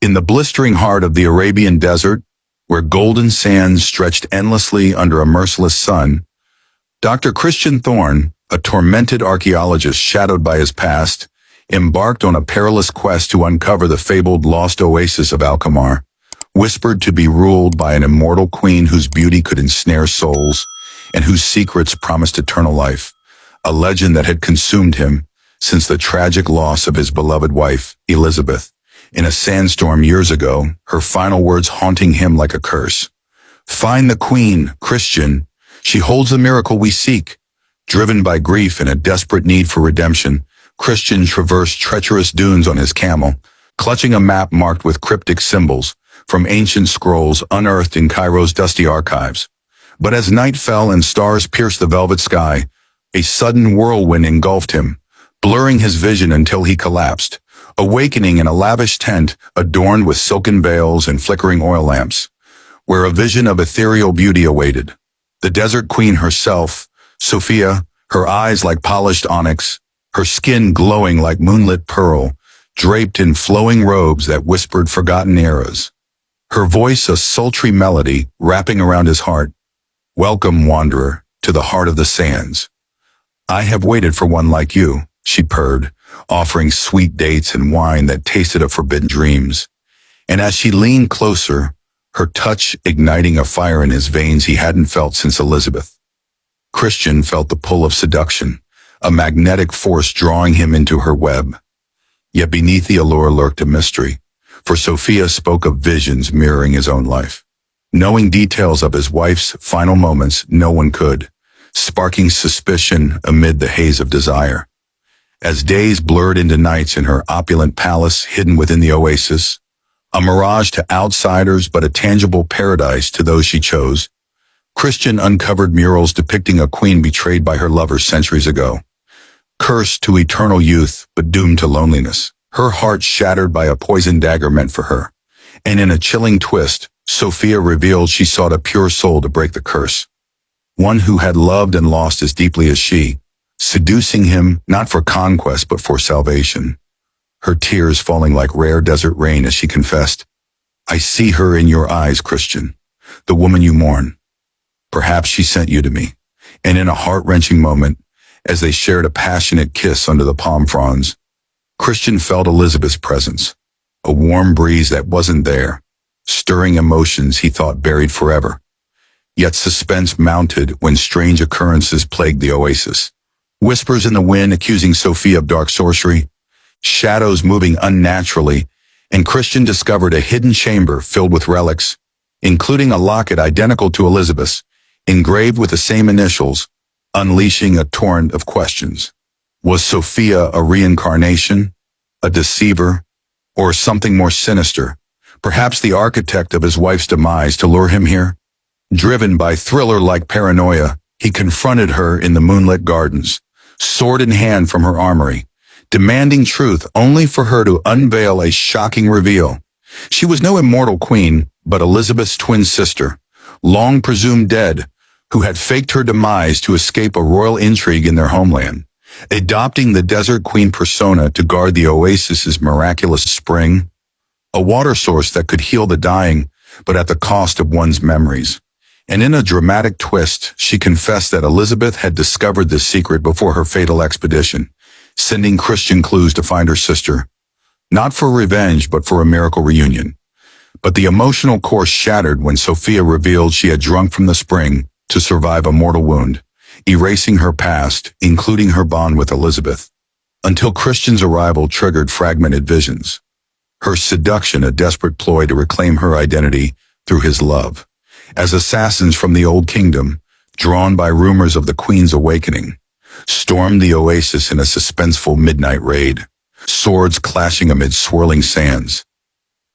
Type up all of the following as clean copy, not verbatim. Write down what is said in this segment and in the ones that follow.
In the blistering heart of the Arabian desert, where golden sands stretched endlessly under a merciless sun, Dr. Christian Thorne, a tormented archaeologist shadowed by his past, embarked on a perilous quest to uncover the fabled Lost Oasis of Al-Qamar, whispered to be ruled by an immortal queen whose beauty could ensnare souls and whose secrets promised eternal life, a legend that had consumed him since the tragic loss of his beloved wife, Elizabeth, in a sandstorm years ago, her final words haunting him like a curse. "Find the queen, Christian. She holds the miracle we seek." Driven by grief and a desperate need for redemption, Christian traversed treacherous dunes on his camel, clutching a map marked with cryptic symbols from ancient scrolls unearthed in Cairo's dusty archives. But as night fell and stars pierced the velvet sky, a sudden whirlwind engulfed him, blurring his vision until he collapsed, awakening in a lavish tent adorned with silken veils and flickering oil lamps, where a vision of ethereal beauty awaited. The desert queen herself, Sophia, her eyes like polished onyx, her skin glowing like moonlit pearl, draped in flowing robes that whispered forgotten eras. Her voice a sultry melody wrapping around his heart. "Welcome, wanderer, to the heart of the sands. I have waited for one like you," she purred, offering sweet dates and wine that tasted of forbidden dreams. And as she leaned closer, her touch igniting a fire in his veins he hadn't felt since Elizabeth. Christian felt the pull of seduction, a magnetic force drawing him into her web. Yet beneath the allure lurked a mystery, for Sophia spoke of visions mirroring his own life. Knowing details of his wife's final moments no one could, sparking suspicion amid the haze of desire. As days blurred into nights in her opulent palace hidden within the oasis, a mirage to outsiders but a tangible paradise to those she chose, Christian uncovered murals depicting a queen betrayed by her lover centuries ago. Cursed to eternal youth but doomed to loneliness, her heart shattered by a poisoned dagger meant for her. And in a chilling twist, Sophia revealed she sought a pure soul to break the curse. One who had loved and lost as deeply as she, seducing him not for conquest but for salvation. Her tears falling like rare desert rain as she confessed, "I see her in your eyes, Christian, the woman you mourn. Perhaps she sent you to me." And in a heart-wrenching moment, as they shared a passionate kiss under the palm fronds, Christian felt Elizabeth's presence, a warm breeze that wasn't there, stirring emotions he thought buried forever. Yet suspense mounted when strange occurrences plagued the oasis. Whispers in the wind accusing Sophia of dark sorcery, shadows moving unnaturally, and Christian discovered a hidden chamber filled with relics, including a locket identical to Elizabeth's, engraved with the same initials, unleashing a torrent of questions. Was Sophia a reincarnation, a deceiver, or something more sinister, perhaps the architect of his wife's demise to lure him here? Driven by thriller-like paranoia, he confronted her in the moonlit gardens, sword in hand from her armory, demanding truth only for her to unveil a shocking reveal. She was no immortal queen, but Elizabeth's twin sister, long presumed dead, who had faked her demise to escape a royal intrigue in their homeland, adopting the desert queen persona to guard the oasis's miraculous spring, a water source that could heal the dying, but at the cost of one's memories. And in a dramatic twist, she confessed that Elizabeth had discovered this secret before her fatal expedition, sending Christian clues to find her sister, not for revenge but for a miracle reunion. But the emotional course shattered when Sophia revealed she had drunk from the spring to survive a mortal wound, erasing her past, including her bond with Elizabeth, until Christian's arrival triggered fragmented visions. Her seduction a desperate ploy to reclaim her identity through his love. As assassins from the Old Kingdom, drawn by rumors of the Queen's awakening, stormed the oasis in a suspenseful midnight raid, swords clashing amid swirling sands.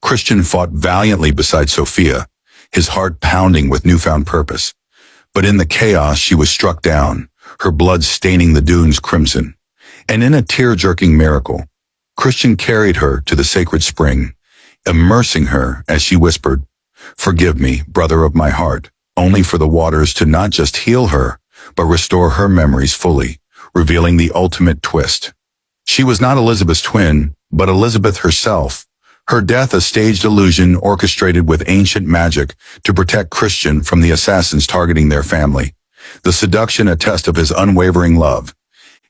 Christian fought valiantly beside Sophia, his heart pounding with newfound purpose. But in the chaos she was struck down, her blood staining the dunes crimson. And in a tear-jerking miracle, Christian carried her to the sacred spring, immersing her as she whispered, "Forgive me, brother of my heart," only for the waters to not just heal her, but restore her memories fully, revealing the ultimate twist. She was not Elizabeth's twin, but Elizabeth herself, Her death a staged illusion orchestrated with ancient magic to protect Christian from the assassins targeting their family. The seduction a test of his unwavering love.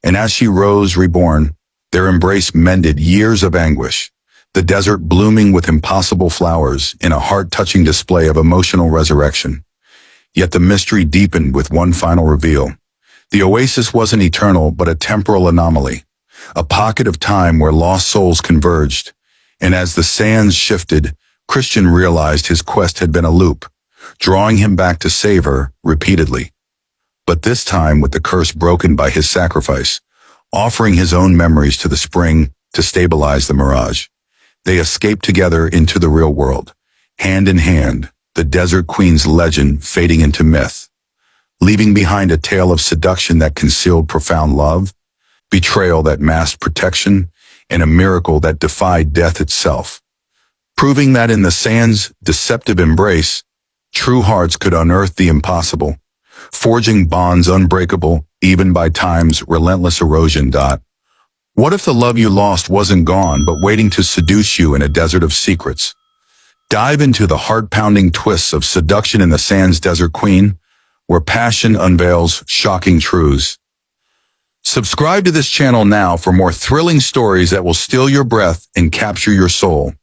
And as she rose reborn, their embrace mended years of anguish. The desert blooming with impossible flowers in a heart-touching display of emotional resurrection. Yet the mystery deepened with one final reveal. The oasis wasn't eternal but a temporal anomaly. A pocket of time where lost souls converged. And as the sands shifted, Christian realized his quest had been a loop, drawing him back to save her repeatedly. But this time with the curse broken by his sacrifice, offering his own memories to the spring to stabilize the mirage. They escaped together into the real world, hand in hand, the Desert Queen's legend fading into myth, leaving behind a tale of seduction that concealed profound love, betrayal that masked protection, and a miracle that defied death itself, proving that in the sand's deceptive embrace, true hearts could unearth the impossible, forging bonds unbreakable even by time's relentless erosion. What if the love you lost wasn't gone but waiting to seduce you in a desert of secrets? Dive into the heart-pounding twists of Seduction in the Sands, Desert Queen, where passion unveils shocking truths. Subscribe to this channel now for more thrilling stories that will steal your breath and capture your soul.